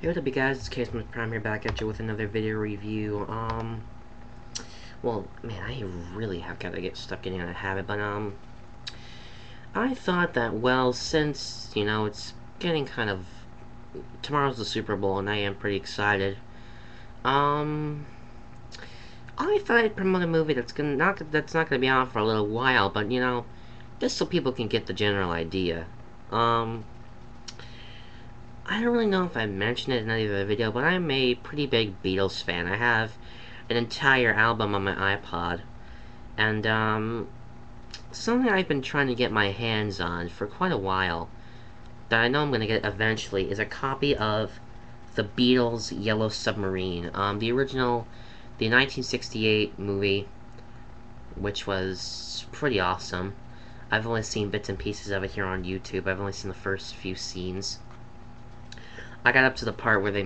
Hey, what's up, you guys? It's Case Prime here, back at you with another video review. Well, man, I really have got to get stuck in a habit, but, I thought that, well, since, it's getting kind of, tomorrow's the Super Bowl, and I am pretty excited, I thought I'd promote a movie that's not gonna be out for a little while, but, just so people can get the general idea. I don't really know if I mentioned it in any other video, but I'm a pretty big Beatles fan. I have an entire album on my iPod, and something I've been trying to get my hands on for quite a while, that I know I'm going to get eventually, is a copy of the Beatles' Yellow Submarine. The original, the 1968 movie, which was pretty awesome. I've only seen bits and pieces of it here on YouTube. I've only seen the first few scenes. I got up to the part where they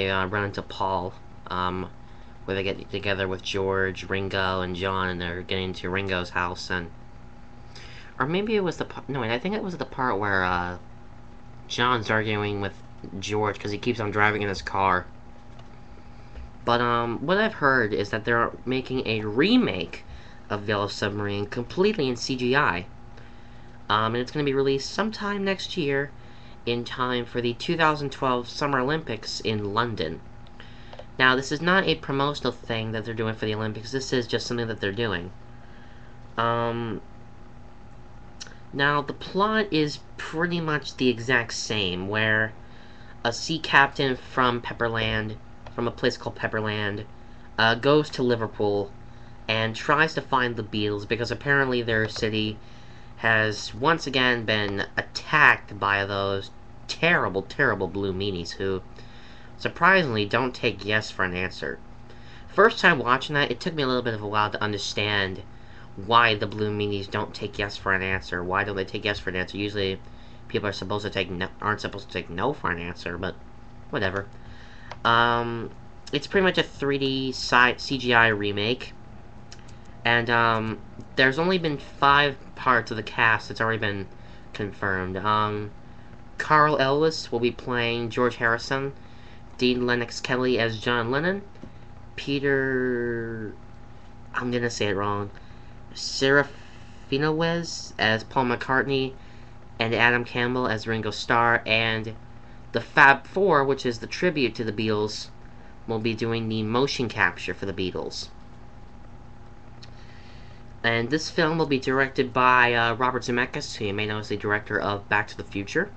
run into Paul, where they get together with George, Ringo, and John, and they're getting to Ringo's house, or maybe it was no, I think it was the part where John's arguing with George because he keeps on driving in his car. But what I've heard is that they're making a remake of Yellow Submarine completely in CGI, and it's going to be released sometime next year, in time for the 2012 Summer Olympics in London. Now, this is not a promotional thing that they're doing for the Olympics. This is just something that they're doing. Now, the plot is pretty much the exact same, where a sea captain from Pepperland, from a place called Pepperland, goes to Liverpool and tries to find the Beatles, because apparently their city has once again been attacked by those terrible, terrible blue meanies who, surprisingly, don't take yes for an answer. First time watching that, it took me a little bit of a while to understand why the blue meanies don't take yes for an answer. Why don't they take yes for an answer? Usually, people are supposed to take aren't supposed to take no for an answer, but whatever. It's pretty much a 3D CGI remake, and there's only been 5 parts of the cast that's already been confirmed. Carl Ellis will be playing George Harrison, Dean Lennox Kelly as John Lennon, Peter, I'm gonna say it wrong, Serafinowicz as Paul McCartney, and Adam Campbell as Ringo Starr, and the Fab Four, which is the tribute to the Beatles, will be doing the motion capture for the Beatles. And this film will be directed by Robert Zemeckis, who you may know as the director of Back to the Future.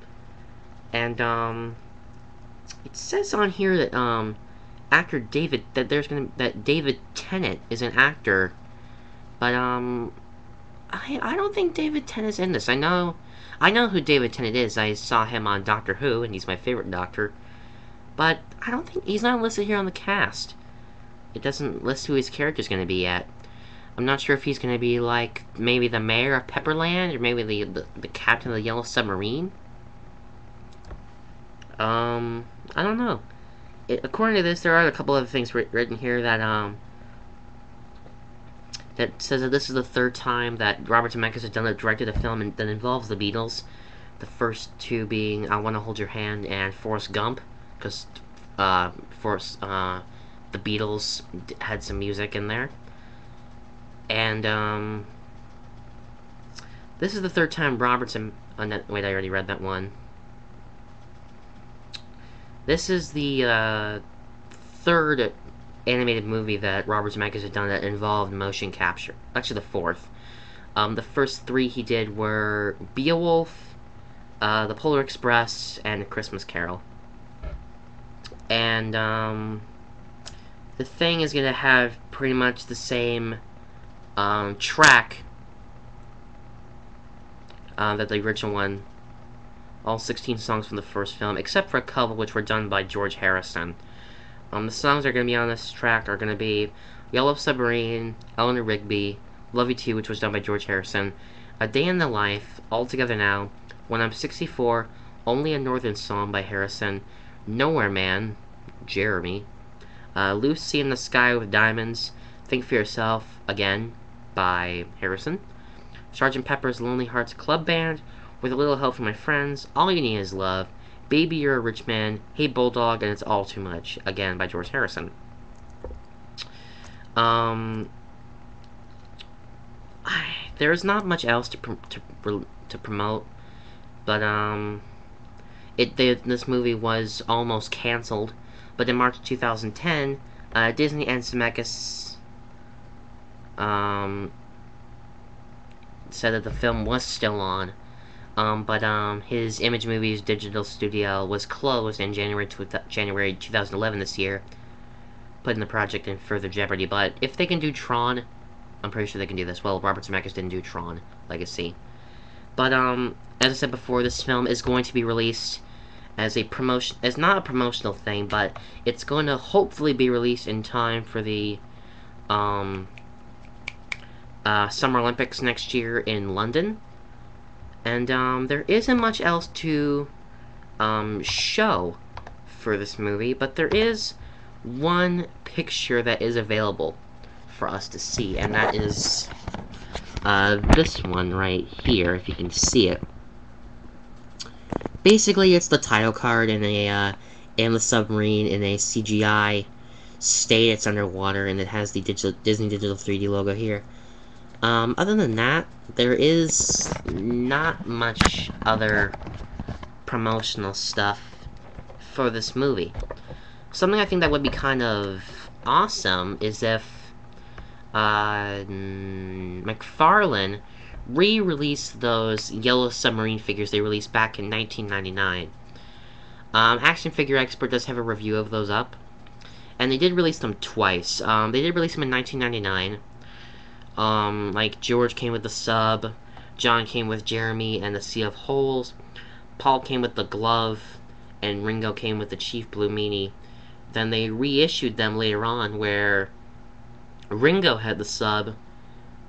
And it says on here that actor David Tennant is an actor, but I don't think David Tennant's in this. I know who David Tennant is. I saw him on Doctor Who, and he's my favorite Doctor. But I don't think he's not listed here on the cast. It doesn't list who his character's going to be yet. I'm not sure if he's going to be like maybe the mayor of Pepperland, or maybe the captain of the Yellow Submarine. I don't know. According to this, there are a couple other things written here that that says that this is the 3rd time that Robert Zemeckis has directed a film that involves the Beatles. The first 2 being I Want to Hold Your Hand and Forrest Gump, because the Beatles had some music in there. And this is the 3rd time Robertson. Wait, I already read that one. This is the 3rd animated movie that Robert Zemeckis has done that involved motion capture. Actually, the 4th. The first 3 he did were Beowulf, The Polar Express, and A Christmas Carol. And the thing is going to have pretty much the same track that the original one. All 16 songs from the first film, except for a couple which were done by George Harrison. The songs that are going to be on this track are going to be Yellow Submarine, Eleanor Rigby, Love You Too, which was done by George Harrison, A Day in the Life, All Together Now, When I'm 64, Only a Northern Song by Harrison, Nowhere Man, Jeremy, Lucy in the Sky with Diamonds, Think for Yourself, Again, by Harrison, Sgt. Pepper's Lonely Hearts Club Band, With a Little Help from My Friends, All You Need Is Love, Baby, You're a Rich Man, Hey Bulldog, and It's All Too Much, again by George Harrison. There's not much else to promote, but this movie was almost canceled, but in March 2010, Disney and Zemeckis said that the film was still on, but his Image Movies digital studio was closed in January 2011 this year, putting the project in further jeopardy. But if they can do Tron, I'm pretty sure they can do this. Well, Robert Zemeckis didn't do Tron Legacy. But, as I said before, this film is going to be released as a promotion, as not a promotional thing, but it's going to hopefully be released in time for the, Summer Olympics next year in London. And, there isn't much else to, show for this movie, but there is one picture that is available for us to see, and that is, this one right here, if you can see it. Basically, it's the title card in the submarine in a CGI state. It's underwater, and it has the Disney Digital 3D logo here. Other than that, there is not much other promotional stuff for this movie. Something I think that would be kind of awesome is if McFarlane re-released those Yellow Submarine figures they released back in 1999. Action Figure Expert does have a review of those up, and they did release them twice. They did release them in 1999. Like, George came with the sub, John came with Jeremy and the Sea of Holes, Paul came with the glove, and Ringo came with the Chief Blue Meanie. Then they reissued them later on, where Ringo had the sub,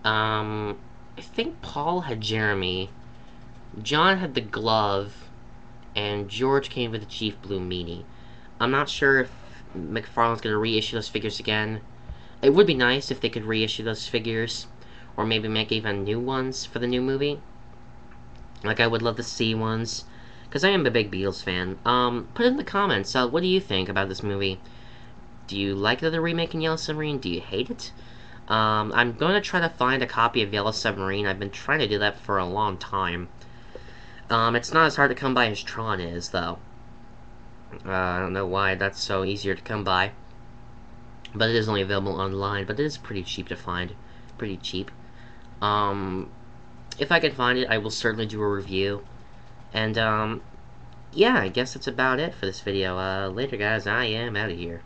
I think Paul had Jeremy, John had the glove, and George came with the Chief Blue Meanie. I'm not sure if McFarlane's going to reissue those figures again. It would be nice if they could reissue those figures, or maybe make even new ones for the new movie. Like, I would love to see ones, because I am a big Beatles fan. Put in the comments, what do you think about this movie? Do you like that they're remaking Yellow Submarine? Do you hate it? I'm going to try to find a copy of Yellow Submarine. I've been trying to do that for a long time. It's not as hard to come by as Tron is, though. I don't know why that's so easier to come by. But it is only available online, but it is pretty cheap to find. Pretty cheap. If I can find it, I will certainly do a review. And, yeah, I guess that's about it for this video. Later, guys. I am out of here.